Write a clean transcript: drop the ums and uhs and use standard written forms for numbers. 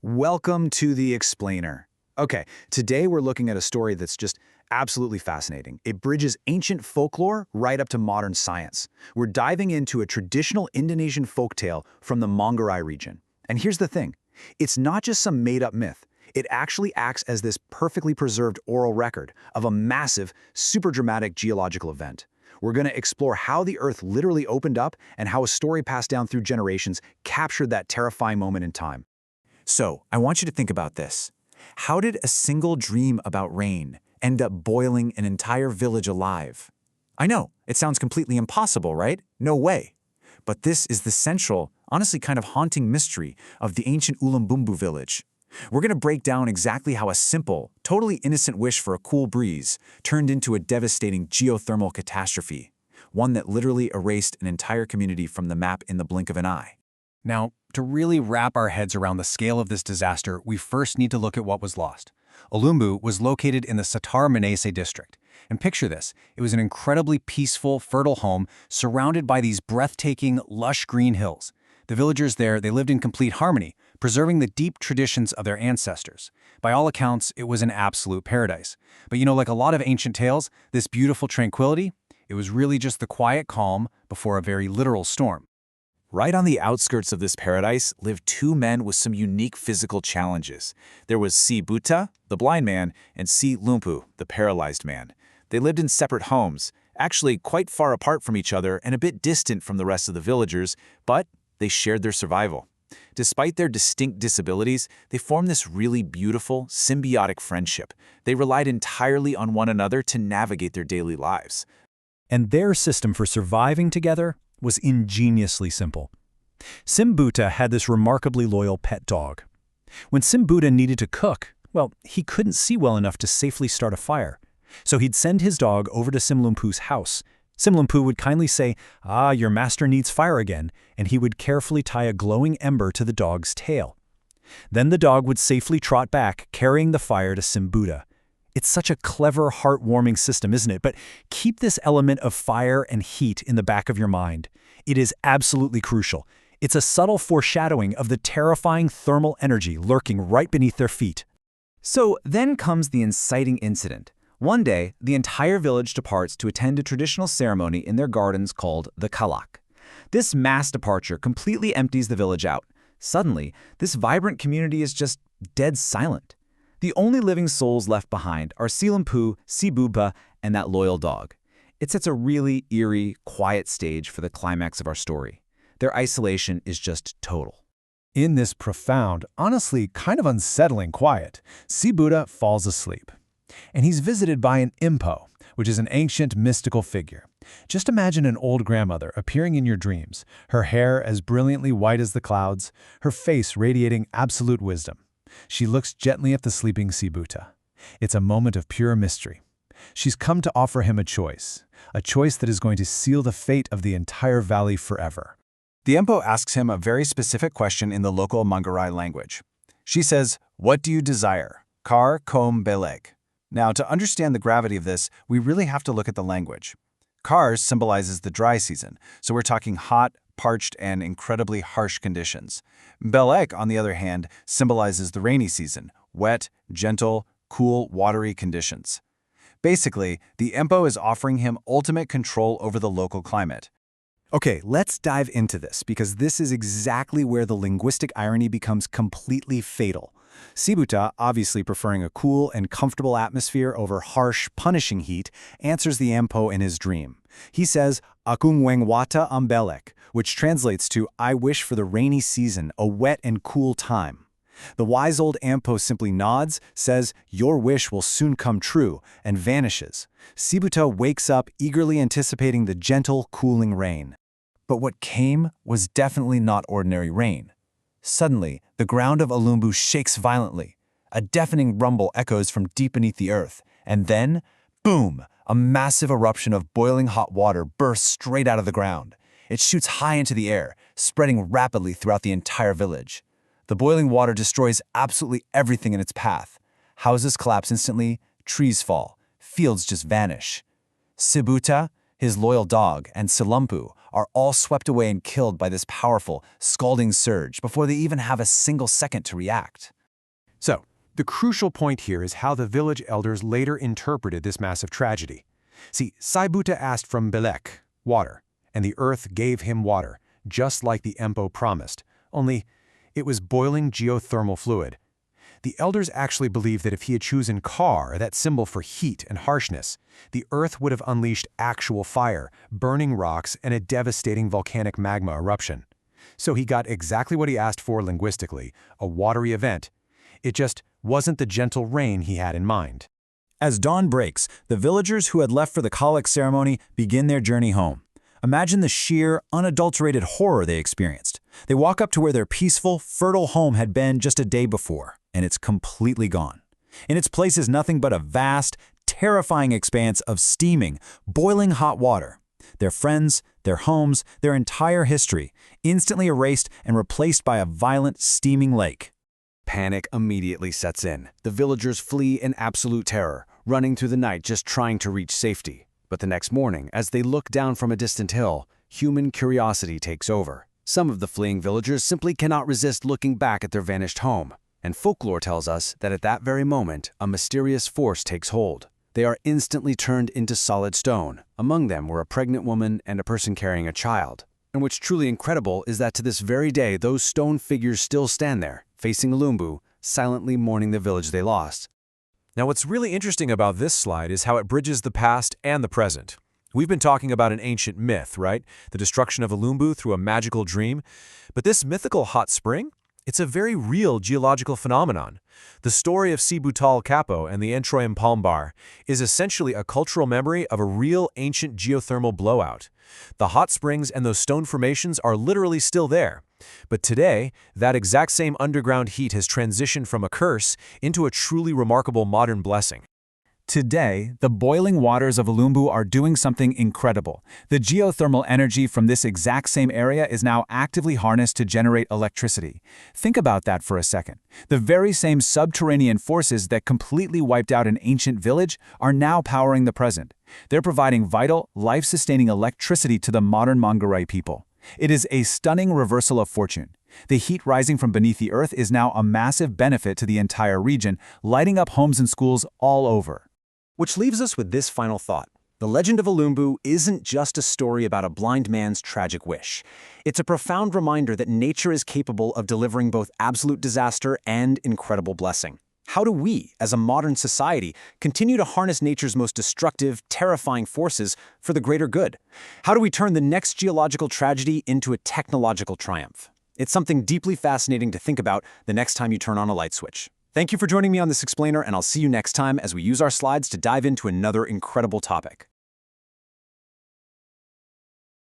Welcome to The Explainer. Okay, today we're looking at a story that's just absolutely fascinating. It bridges ancient folklore right up to modern science. We're diving into a traditional Indonesian folktale from the Manggarai region. And here's the thing, it's not just some made-up myth. It actually acts as this perfectly preserved oral record of a massive, super dramatic geological event. We're going to explore how the Earth literally opened up and how a story passed down through generations captured that terrifying moment in time. So, I want you to think about this. How did a single dream about rain end up boiling an entire village alive? I know, it sounds completely impossible, right? No way. But this is the central, honestly kind of haunting mystery of the ancient Ulumbu village. We're going to break down exactly how a simple, totally innocent wish for a cool breeze turned into a devastating geothermal catastrophe, one that literally erased an entire community from the map in the blink of an eye. Now, to really wrap our heads around the scale of this disaster, we first need to look at what was lost. Ulumbu was located in the Satar Manase district. And picture this, it was an incredibly peaceful, fertile home surrounded by these breathtaking, lush green hills. The villagers there, they lived in complete harmony, preserving the deep traditions of their ancestors. By all accounts, it was an absolute paradise. But like a lot of ancient tales, this beautiful tranquility, it was really just the quiet calm before a very literal storm. Right on the outskirts of this paradise lived two men with some unique physical challenges. There was Si Buta, the blind man, and Si Lumpu, the paralyzed man. They lived in separate homes, actually quite far apart from each other and a bit distant from the rest of the villagers, but they shared their survival. Despite their distinct disabilities, they formed this really beautiful, symbiotic friendship. They relied entirely on one another to navigate their daily lives. And their system for surviving together was ingeniously simple. Simbuta had this remarkably loyal pet dog. When Simbuta needed to cook, well, he couldn't see well enough to safely start a fire. So he'd send his dog over to Simlumpu's house. Simlumpu would kindly say, your master needs fire again, and he would carefully tie a glowing ember to the dog's tail. Then the dog would safely trot back, carrying the fire to Simbuta. It's such a clever, heartwarming system, isn't it? But keep this element of fire and heat in the back of your mind. It is absolutely crucial. It's a subtle foreshadowing of the terrifying thermal energy lurking right beneath their feet. So then comes the inciting incident. One day, the entire village departs to attend a traditional ceremony in their gardens called the Kalak. This mass departure completely empties the village out. Suddenly, this vibrant community is just dead silent. The only living souls left behind are Silumpu, Sibuba, and that loyal dog. It sets a really eerie, quiet stage for the climax of our story. Their isolation is just total. In this profound, honestly kind of unsettling quiet, Sibuta falls asleep. And he's visited by an impo, which is an ancient mystical figure. Just imagine an old grandmother appearing in your dreams, her hair as brilliantly white as the clouds, her face radiating absolute wisdom. She looks gently at the sleeping Sibuta. It's a moment of pure mystery. She's come to offer him a choice that is going to seal the fate of the entire valley forever. The Empo asks him a very specific question in the local Manggarai language. She says, "What do you desire? Kar kom beleg." Now, to understand the gravity of this, we really have to look at the language. Kar symbolizes the dry season, so we're talking hot, parched, and incredibly harsh conditions. Belek, on the other hand, symbolizes the rainy season, wet, gentle, cool, watery conditions. Basically, the Empo is offering him ultimate control over the local climate. Okay, let's dive into this, because this is exactly where the linguistic irony becomes completely fatal. Sibuta, obviously preferring a cool and comfortable atmosphere over harsh, punishing heat, answers the Empo in his dream. He says, "Aku ngwengwata ambelek," which translates to, "I wish for the rainy season, a wet and cool time." The wise old Empo simply nods, says, "Your wish will soon come true," and vanishes. Sibuta wakes up, eagerly anticipating the gentle, cooling rain. But what came was definitely not ordinary rain. Suddenly, the ground of Ulumbu shakes violently. A deafening rumble echoes from deep beneath the earth, and then, boom! A massive eruption of boiling hot water bursts straight out of the ground. It shoots high into the air, spreading rapidly throughout the entire village. The boiling water destroys absolutely everything in its path. Houses collapse instantly, trees fall, fields just vanish. Sibuta, his loyal dog, and Silumpu are all swept away and killed by this powerful, scalding surge before they even have a single second to react. So, the crucial point here is how the village elders later interpreted this massive tragedy. See, Saibuta asked from Belek, water, and the earth gave him water, just like the Empo promised, only it was boiling geothermal fluid. The elders actually believed that if he had chosen Kar, that symbol for heat and harshness, the earth would have unleashed actual fire, burning rocks, and a devastating volcanic magma eruption. So he got exactly what he asked for linguistically, a watery event. It just wasn't the gentle rain he had in mind. As dawn breaks, the villagers who had left for the Kalak ceremony begin their journey home. Imagine the sheer, unadulterated horror they experienced. They walk up to where their peaceful, fertile home had been just a day before, and it's completely gone. In its place is nothing but a vast, terrifying expanse of steaming, boiling hot water. Their friends, their homes, their entire history, instantly erased and replaced by a violent, steaming lake. Panic immediately sets in. The villagers flee in absolute terror, running through the night just trying to reach safety. But the next morning, as they look down from a distant hill, human curiosity takes over. Some of the fleeing villagers simply cannot resist looking back at their vanished home. And folklore tells us that at that very moment, a mysterious force takes hold. They are instantly turned into solid stone. Among them were a pregnant woman and a person carrying a child. And what's truly incredible is that to this very day, those stone figures still stand there, facing Ulumbu, silently mourning the village they lost. Now, what's really interesting about this slide is how it bridges the past and the present. We've been talking about an ancient myth, right? The destruction of Ulumbu through a magical dream. But this mythical hot spring? It's a very real geological phenomenon. The story of Sibutal Capo and the Entroyam Palmbar is essentially a cultural memory of a real ancient geothermal blowout. The hot springs and those stone formations are literally still there. But today, that exact same underground heat has transitioned from a curse into a truly remarkable modern blessing. Today, the boiling waters of Ulumbu are doing something incredible. The geothermal energy from this exact same area is now actively harnessed to generate electricity. Think about that for a second. The very same subterranean forces that completely wiped out an ancient village are now powering the present. They're providing vital, life-sustaining electricity to the modern Manggarai people. It is a stunning reversal of fortune. The heat rising from beneath the earth is now a massive benefit to the entire region, lighting up homes and schools all over. Which leaves us with this final thought. The Legend of Ulumbu isn't just a story about a blind man's tragic wish. It's a profound reminder that nature is capable of delivering both absolute disaster and incredible blessing. How do we, as a modern society, continue to harness nature's most destructive, terrifying forces for the greater good? How do we turn the next geological tragedy into a technological triumph? It's something deeply fascinating to think about the next time you turn on a light switch. Thank you for joining me on this explainer, and I'll see you next time as we use our slides to dive into another incredible topic.